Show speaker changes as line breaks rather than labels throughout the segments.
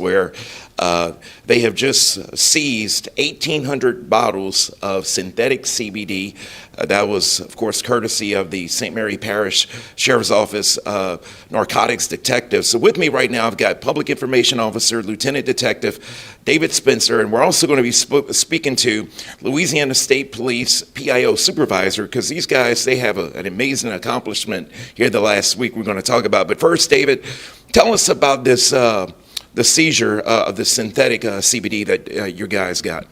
where they have just seized 1,800 bottles of synthetic CBD. That was, of course, courtesy of the St. Mary Parish Sheriff's Office narcotics detectives. So with me right now, I've got Public Information Officer, Lieutenant Detective David Spencer, and we're also going to be speaking to Louisiana State Police PIO Supervisor, because these guys, they have an amazing accomplishment here the last week we're going to talk about. But first, David, tell us about this the seizure of the synthetic CBD that your guys got.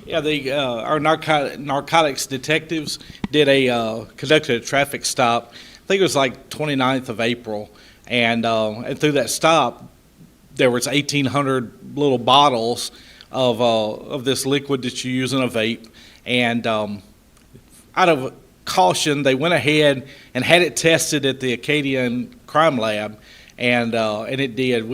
Yeah, our narcotics detectives conducted a traffic stop. I think it was like 29th of April, and through that stop, there was 1,800 little bottles of this liquid that you use in a vape, and out of caution, they went ahead and had it tested at the Acadian Crime Lab, and it did.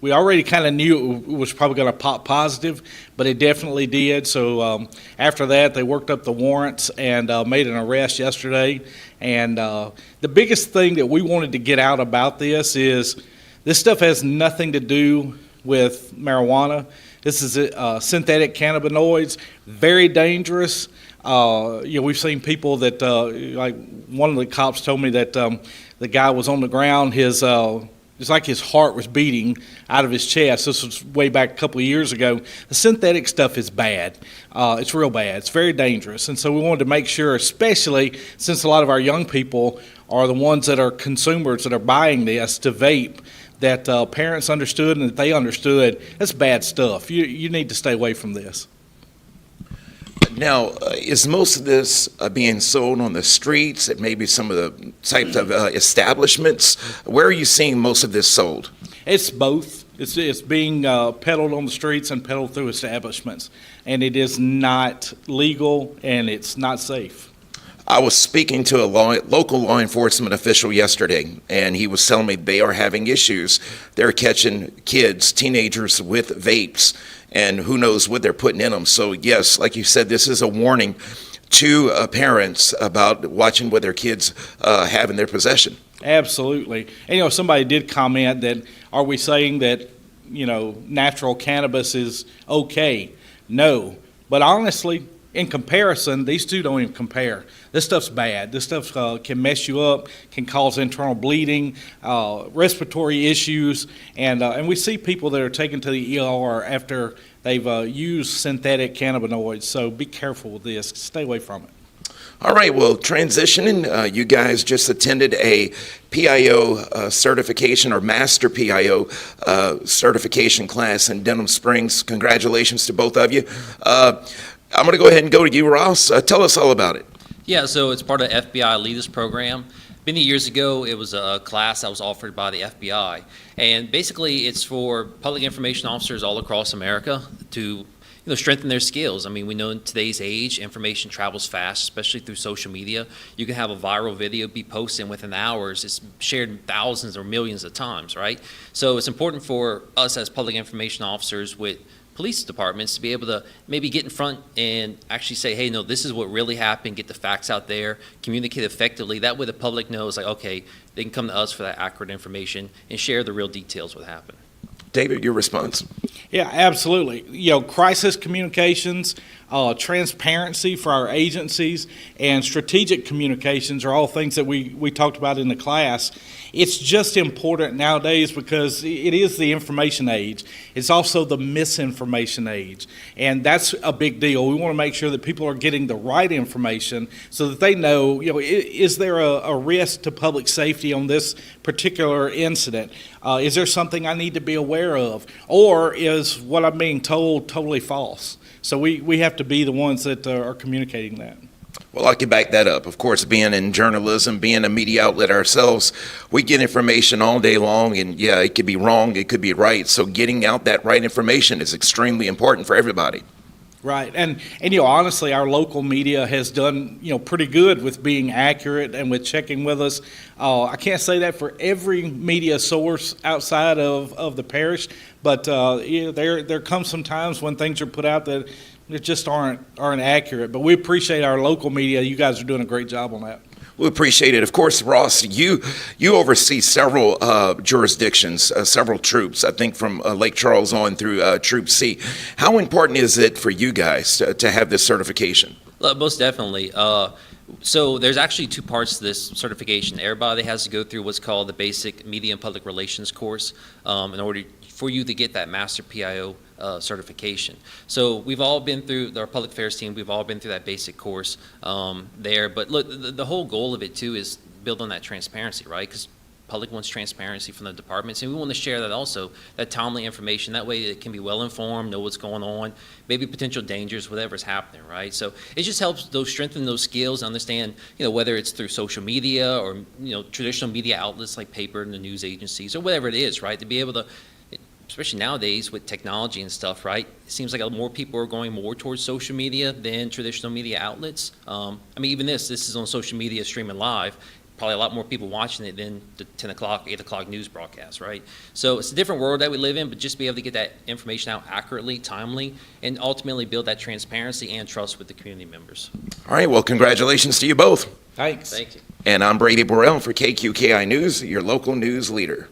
We already kind of knew it was probably going to pop positive, but it definitely did. So after that, they worked up the warrants and made an arrest yesterday. And the biggest thing that we wanted to get out about this is this stuff has nothing to do with marijuana. This is synthetic cannabinoids, very dangerous. We've seen people that, like one of the cops told me that the guy was on the ground, it's like his heart was beating out of his chest. This was way back a couple of years ago. The synthetic stuff is bad. It's real bad. It's very dangerous. And so we wanted to make sure, especially since a lot of our young people are the ones that are consumers that are buying this to vape, that parents understood and that they understood that's bad stuff. You need to stay away from this.
Now, is most of this being sold on the streets at maybe some of the types of establishments? Where are you seeing most of this sold?
It's both. It's being peddled on the streets and peddled through establishments, and it is not legal and it's not safe.
I was speaking to a local law enforcement official yesterday, and he was telling me they are having issues. They're catching kids, teenagers with vapes, and who knows what they're putting in them. So yes, like you said, this is a warning to parents about watching what their kids have in their possession.
Absolutely. And somebody did comment that, are we saying that natural cannabis is okay? No, but honestly, in comparison, these two don't even compare. This stuff's bad. This stuff can mess you up, can cause internal bleeding, respiratory issues, and we see people that are taken to the ER after they've used synthetic cannabinoids. So be careful with this. Stay away from it.
All right, well, transitioning, you guys just attended a PIO certification or master PIO certification class in Denham Springs. Congratulations to both of you. I'm going to go ahead and go to you, Ross. Tell us all about it.
Yeah, so it's part of the FBI Leaders Program. Many years ago, it was a class that was offered by the FBI. And basically, it's for public information officers all across America to strengthen their skills. I mean, we know in today's age, information travels fast, especially through social media. You can have a viral video be posted, and within hours, it's shared thousands or millions of times, right? So it's important for us as public information officers with police departments to be able to maybe get in front and actually say, hey, no, this is what really happened, get the facts out there, communicate effectively. That way the public knows, like, okay, they can come to us for that accurate information and share the real details what happened.
David, your response.
Yeah, absolutely. Crisis communications, transparency for our agencies, and strategic communications are all things that we talked about in the class. It's just important nowadays because it is the information age. It's also the misinformation age, and that's a big deal. We want to make sure that people are getting the right information so that they know, is there a risk to public safety on this particular incident? Is there something I need to be aware of? Or is what I'm being told totally false? So we have to be the ones that are communicating that.
Well, I can back that up. Of course, being in journalism, being a media outlet ourselves, we get information all day long, and yeah, it could be wrong, it could be right. So getting out that right information is extremely important for everybody.
Right, and honestly, our local media has done pretty good with being accurate and with checking with us. I can't say that for every media source outside of the parish, but there comes some times when things are put out that just aren't accurate. But we appreciate our local media. You guys are doing a great job on that.
We appreciate it. Of course, Ross, you oversee several jurisdictions, several troops, I think from Lake Charles on through Troop C. How important is it for you guys to have this certification?
Most definitely. So there's actually two parts to this certification. Everybody has to go through what's called the basic media and public relations course in order for you to get that master PIO certification. So we've all been through, our public affairs team, we've all been through that basic course there. But look, the whole goal of it too is build on that transparency, right? Because public wants transparency from the departments, and we want to share that also, that timely information. That way it can be well informed, know what's going on, maybe potential dangers, whatever's happening, right? So it just helps strengthen those skills, understand, whether it's through social media or, traditional media outlets like paper and the news agencies or whatever it is, right? To be able to, especially nowadays with technology and stuff, right? It seems like more people are going more towards social media than traditional media outlets. I mean, even this is on social media streaming live. Probably a lot more people watching it than the 10 o'clock, 8 o'clock news broadcast, right? So it's a different world that we live in, but just be able to get that information out accurately, timely, and ultimately build that transparency and trust with the community members.
All right, well, congratulations to you both.
Thanks.
Thank you.
And I'm Brady Burrell for KQKI News, your local news leader.